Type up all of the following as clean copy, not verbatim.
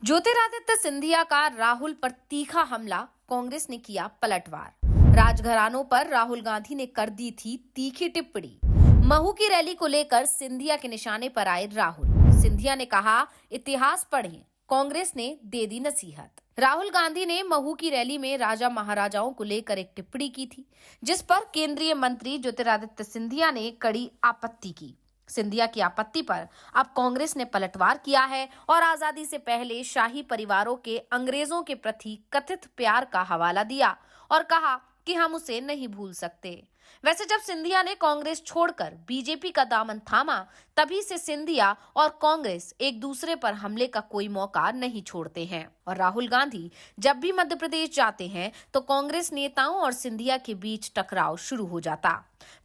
ज्योतिरादित्य सिंधिया का राहुल पर तीखा हमला, कांग्रेस ने किया पलटवार। राजघरानों पर राहुल गांधी ने कर दी थी तीखी टिप्पणी। महू की रैली को लेकर सिंधिया के निशाने पर आए राहुल। सिंधिया ने कहा, इतिहास पढ़ें, कांग्रेस ने दे दी नसीहत। राहुल गांधी ने महू की रैली में राजा महाराजाओं को लेकर एक टिप्पणी की थी, जिस पर केंद्रीय मंत्री ज्योतिरादित्य सिंधिया ने कड़ी आपत्ति की। सिंधिया की आपत्ति पर अब कांग्रेस ने पलटवार किया है और आजादी से पहले शाही परिवारों के अंग्रेजों के प्रति कथित प्यार का हवाला दिया और कहा कि हम उसे नहीं भूल सकते। वैसे जब सिंधिया ने कांग्रेस छोड़कर बीजेपी का दामन थामा, तभी से सिंधिया और कांग्रेस एक दूसरे पर हमले का कोई मौका नहीं छोड़ते हैं। और राहुल गांधी जब भी मध्य प्रदेश जाते हैं तो कांग्रेस नेताओं और सिंधिया के बीच टकराव शुरू हो जाता।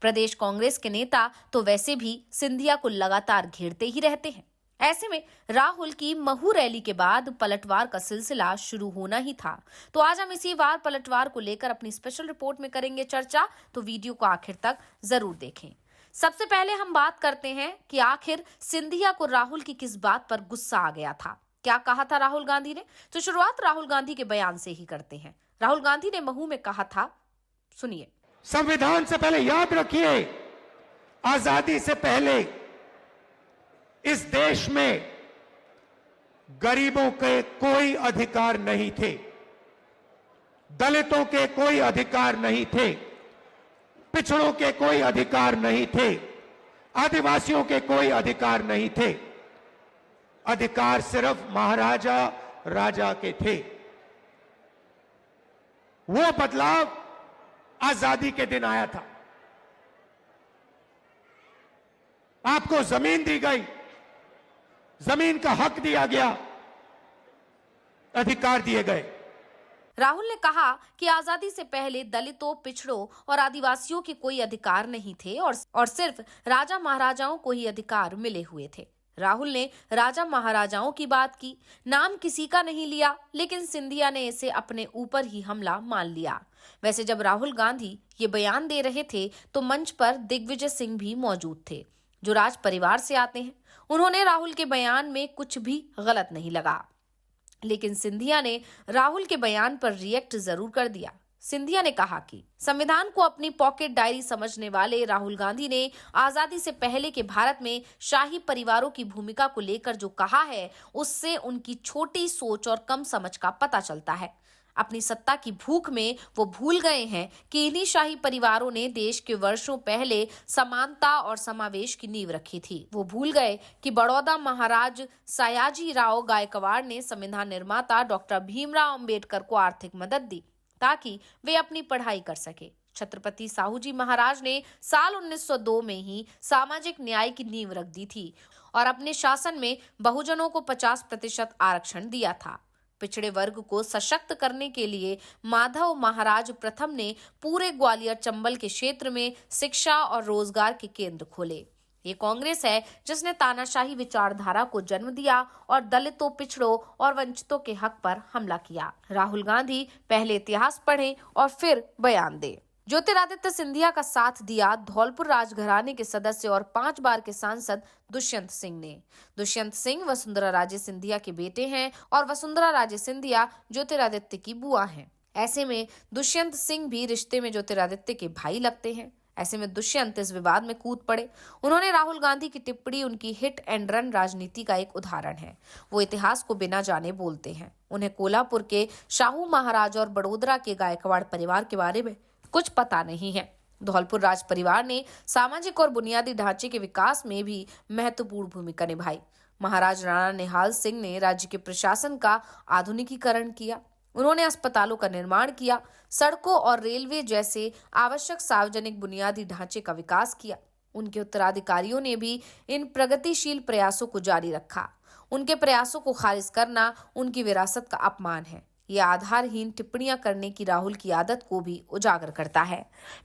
प्रदेश कांग्रेस के नेता तो वैसे भी सिंधिया को लगातार घेरते ही रहते हैं। ऐसे में राहुल की महू रैली के बाद पलटवार का सिलसिला शुरू होना ही था। तो आज हम इसी वार पलटवार को लेकर अपनी स्पेशल रिपोर्ट में करेंगे चर्चा, तो वीडियो को आखिर तक जरूर देखें। सबसे पहले हम बात करते हैं कि आखिर सिंधिया को राहुल की किस बात पर गुस्सा आ गया था, क्या कहा था राहुल गांधी ने। तो शुरुआत राहुल गांधी के बयान से ही करते हैं। राहुल गांधी ने महू में कहा था, सुनिए। संविधान से पहले याद रखिए, आजादी से पहले इस देश में गरीबों के कोई अधिकार नहीं थे, दलितों के कोई अधिकार नहीं थे, पिछड़ों के कोई अधिकार नहीं थे, आदिवासियों के कोई अधिकार नहीं थे। अधिकार सिर्फ महाराजा राजा के थे। वो बदलाव आजादी के दिन आया था। आपको जमीन दी गई, जमीन का हक दिया गया, अधिकार दिए गए। राहुल ने कहा कि आजादी से पहले दलितों, पिछड़ों और आदिवासियों के कोई अधिकार नहीं थे और सिर्फ राजा महाराजाओं को ही अधिकार मिले हुए थे। राहुल ने राजा महाराजाओं की बात की, नाम किसी का नहीं लिया, लेकिन सिंधिया ने इसे अपने ऊपर ही हमला मान लिया। वैसे जब राहुल गांधी ये बयान दे रहे थे तो मंच पर दिग्विजय सिंह भी मौजूद थे, जो राज परिवार से आते हैं। उन्होंने राहुल के बयान में कुछ भी गलत नहीं लगा, लेकिन सिंधिया ने राहुल के बयान पर रिएक्ट जरूर कर दिया। सिंधिया ने कहा कि संविधान को अपनी पॉकेट डायरी समझने वाले राहुल गांधी ने आजादी से पहले के भारत में शाही परिवारों की भूमिका को लेकर जो कहा है, उससे उनकी छोटी सोच और कम समझ का पता चलता है। अपनी सत्ता की भूख में वो भूल गए हैं कि इन्हीं शाही परिवारों ने देश के वर्षों पहले समानता और समावेश की नींव रखी थी। वो भूल गए कि बड़ौदा महाराज सयाजी राव गायकवाड़ ने संविधान निर्माता डॉक्टर भीमराव अंबेडकर को आर्थिक मदद दी ताकि वे अपनी पढ़ाई कर सके। छत्रपति साहूजी महाराज ने साल 1902 में ही सामाजिक न्याय की नींव रख दी थी और अपने शासन में बहुजनों को 50% आरक्षण दिया था। पिछड़े वर्ग को सशक्त करने के लिए माधव महाराज प्रथम ने पूरे ग्वालियर चंबल के क्षेत्र में शिक्षा और रोजगार के केंद्र खोले। ये कांग्रेस है जिसने तानाशाही विचारधारा को जन्म दिया और दलितों, पिछड़ों और वंचितों के हक पर हमला किया। राहुल गांधी पहले इतिहास पढ़ें और फिर बयान दें। ज्योतिरादित्य सिंधिया का साथ दिया धौलपुर राजघराने के सदस्य और 5 बार के सांसद दुष्यंत सिंह ने। दुष्यंत सिंह वसुंधरा राजे सिंधिया के बेटे हैं और वसुंधरा राजे सिंधिया ज्योतिरादित्य की बुआ हैं। ऐसे में दुष्यंत सिंह भी रिश्ते में ज्योतिरादित्य के भाई लगते हैं। ऐसे में दुष्यंत इस विवाद में कूद पड़े। उन्होंने राहुल गांधी की टिप्पणी उनकी हिट एंड रन राजनीति का एक उदाहरण है। वो इतिहास को बिना जाने बोलते हैं। उन्हें कोल्हापुर के शाहू महाराज और बड़ोदरा के गायकवाड़ परिवार के बारे में कुछ पता नहीं है। धौलपुर राज परिवार ने सामाजिक और बुनियादी ढांचे के विकास में भी महत्वपूर्ण भूमिका निभाई। महाराज राणा निहाल सिंह ने राज्य के प्रशासन का आधुनिकीकरण किया। उन्होंने अस्पतालों का निर्माण किया, सड़कों और रेलवे जैसे आवश्यक सार्वजनिक बुनियादी ढांचे का विकास किया। उनके उत्तराधिकारियों ने भी इन प्रगतिशील प्रयासों को जारी रखा। उनके प्रयासों को खारिज करना उनकी विरासत का अपमान है। ये आधारहीन टिप्पणियां करने की राहुल की आदत को भी उजागर करता है।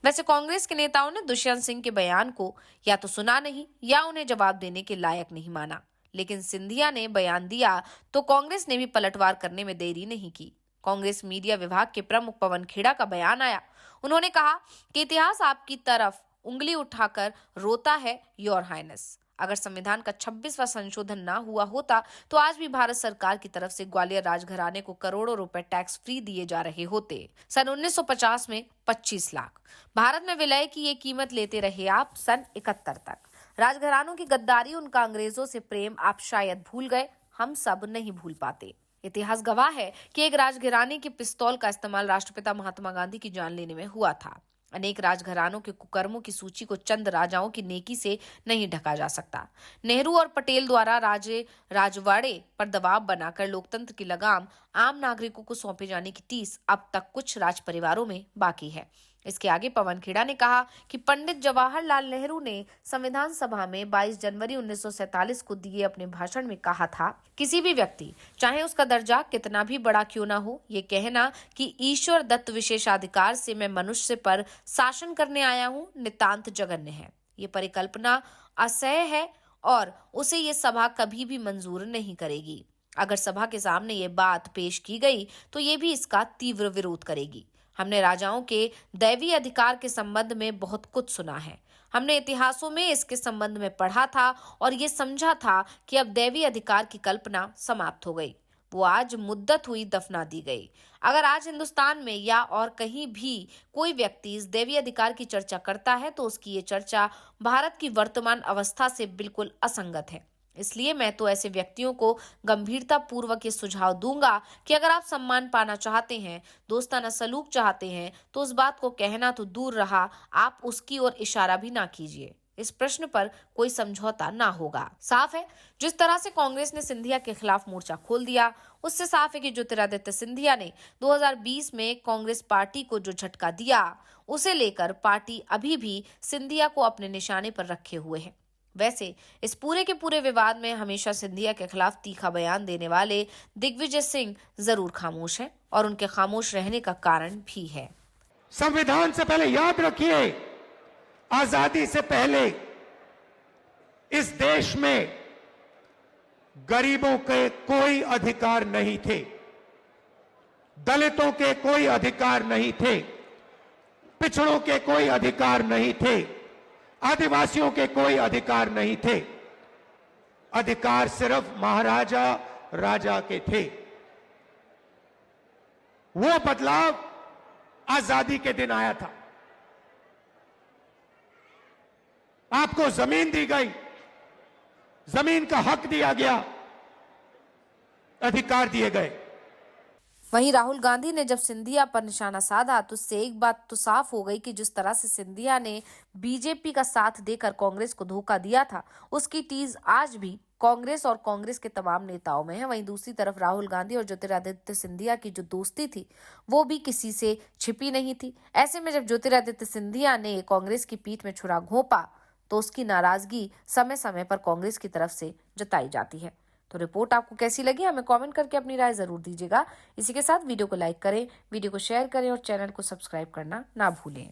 वैसे कांग्रेस के नेताओं ने दुष्यंत सिंह के बयान को या तो सुना नहीं या उन्हें जवाब देने के लायक नहीं माना, लेकिन सिंधिया ने बयान दिया तो कांग्रेस ने भी पलटवार करने में देरी नहीं की। कांग्रेस मीडिया विभाग के प्रमुख पवन खेड़ा का बयान आया। उन्होंने कहा कि इतिहास आपकी तरफ उंगली उठाकर रोता है, योर हाइनेस। अगर संविधान का 26वां संशोधन ना हुआ होता तो आज भी भारत सरकार की तरफ से ग्वालियर राजघराने को करोड़ों रुपए टैक्स फ्री दिए जा रहे होते। सन 1950 में 25 लाख भारत में विलय की ये कीमत लेते रहे आप सन 71 तक। राजघरानों की गद्दारी, उनका अंग्रेजों से प्रेम आप शायद भूल गए, हम सब नहीं भूल पाते। इतिहास गवाह है कि एक राजघराने की पिस्तौल का इस्तेमाल राष्ट्रपिता महात्मा गांधी की जान लेने में हुआ था। अनेक राजघरानों के कुकर्मों की सूची को चंद राजाओं की नेकी से नहीं ढका जा सकता। नेहरू और पटेल द्वारा राजवाड़े पर दबाव बनाकर लोकतंत्र की लगाम आम नागरिकों को सौंपे जाने की टीस अब तक कुछ राज परिवारों में बाकी है। इसके आगे पवन खेड़ा ने कहा कि पंडित जवाहरलाल नेहरू ने संविधान सभा में 22 जनवरी 1947 को दिए अपने भाषण में कहा था, किसी भी व्यक्ति चाहे उसका दर्जा कितना भी बड़ा क्यों ना हो, ये कहना कि ईश्वर दत्त विशेषाधिकार से मैं मनुष्य पर शासन करने आया हूँ नितांत जघन्य है। ये परिकल्पना असह्य है और उसे ये सभा कभी भी मंजूर नहीं करेगी। अगर सभा के सामने ये बात पेश की गई तो ये भी इसका तीव्र विरोध करेगी। हमने राजाओं के दैवीय अधिकार के संबंध में बहुत कुछ सुना है। हमने इतिहासों में इसके संबंध में पढ़ा था और ये समझा था कि अब दैवीय अधिकार की कल्पना समाप्त हो गई, वो आज मुद्दत हुई दफना दी गई। अगर आज हिंदुस्तान में या और कहीं भी कोई व्यक्ति इस दैवीय अधिकार की चर्चा करता है तो उसकी ये चर्चा भारत की वर्तमान अवस्था से बिल्कुल असंगत है। इसलिए मैं तो ऐसे व्यक्तियों को गंभीरता पूर्वक ये सुझाव दूंगा कि अगर आप सम्मान पाना चाहते हैं, दोस्ताना सलूक चाहते हैं, तो उस बात को कहना तो दूर रहा, आप उसकी ओर इशारा भी ना कीजिए। इस प्रश्न पर कोई समझौता ना होगा। साफ है, जिस तरह से कांग्रेस ने सिंधिया के खिलाफ मोर्चा खोल दिया, उससे साफ है कि ज्योतिरादित्य सिंधिया ने 2020 में कांग्रेस पार्टी को जो झटका दिया, उसे लेकर पार्टी अभी भी सिंधिया को अपने निशाने पर रखे हुए है। वैसे इस पूरे के पूरे विवाद में हमेशा सिंधिया के खिलाफ तीखा बयान देने वाले दिग्विजय सिंह जरूर खामोश हैं और उनके खामोश रहने का कारण भी है। संविधान से पहले याद रखिए, आजादी से पहले इस देश में गरीबों के कोई अधिकार नहीं थे, दलितों के कोई अधिकार नहीं थे, पिछड़ों के कोई अधिकार नहीं थे, आदिवासियों के कोई अधिकार नहीं थे। अधिकार सिर्फ महाराजा राजा के थे। वो बदलाव आजादी के दिन आया था। आपको जमीन दी गई, जमीन का हक दिया गया, अधिकार दिए गए। वहीं राहुल गांधी ने जब सिंधिया पर निशाना साधा तो उससे एक बात तो साफ हो गई कि जिस तरह से सिंधिया ने बीजेपी का साथ देकर कांग्रेस को धोखा दिया था, उसकी टीज आज भी कांग्रेस और कांग्रेस के तमाम नेताओं में है। वहीं दूसरी तरफ राहुल गांधी और ज्योतिरादित्य सिंधिया की जो दोस्ती थी वो भी किसी से छिपी नहीं थी। ऐसे में जब ज्योतिरादित्य सिंधिया ने कांग्रेस की पीठ में छुरा घोंपा तो उसकी नाराजगी समय समय पर कांग्रेस की तरफ से जताई जाती है। तो रिपोर्ट आपको कैसी लगी, हमें कमेंट करके अपनी राय जरूर दीजिएगा। इसी के साथ वीडियो को लाइक करें, वीडियो को शेयर करें और चैनल को सब्सक्राइब करना ना भूलें।